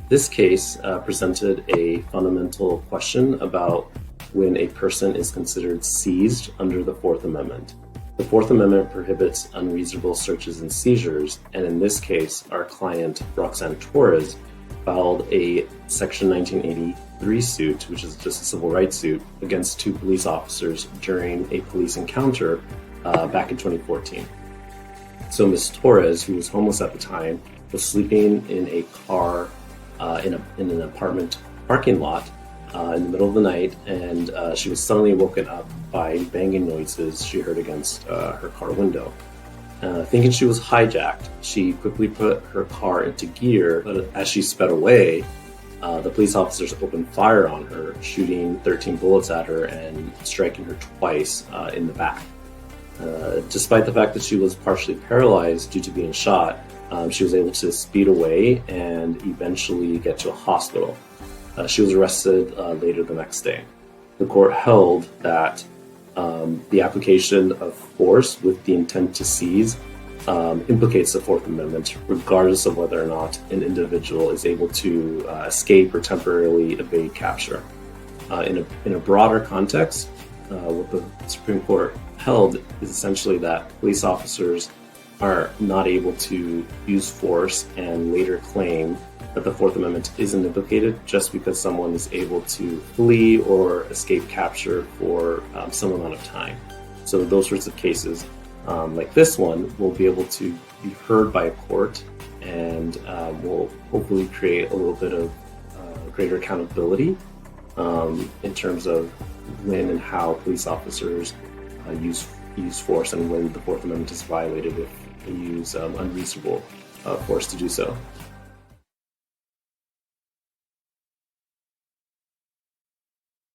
This case presented a fundamental question about when a person is considered seized under the Fourth Amendment. The Fourth Amendment prohibits unreasonable searches and seizures, and in this case, our client, Roxanne Torres, filed a Section 1983 suit, which is just a civil rights suit, against two police officers during a police encounter back in 2014. So Ms. Torres, who was homeless at the time, was sleeping in a car in an apartment parking lot in the middle of the night, and she was suddenly woken up by banging noises she heard against her car window. Thinking she was hijacked, she quickly put her car into gear, but as she sped away, the police officers opened fire on her, shooting 13 bullets at her and striking her twice in the back. Despite the fact that she was partially paralyzed due to being shot, she was able to speed away and eventually get to a hospital. She was arrested later the next day. The court held that the application of force with the intent to seize implicates the Fourth Amendment, regardless of whether or not an individual is able to escape or temporarily evade capture. In a broader context, what the Supreme Court held is essentially that police officers are not able to use force and later claim that the Fourth Amendment isn't implicated just because someone is able to flee or escape capture for some amount of time. So those sorts of cases, like this one, will be able to be heard by a court and will hopefully create a little bit of greater accountability in terms of when and how police officers use force and when the Fourth Amendment is violated if they use unreasonable force to do so.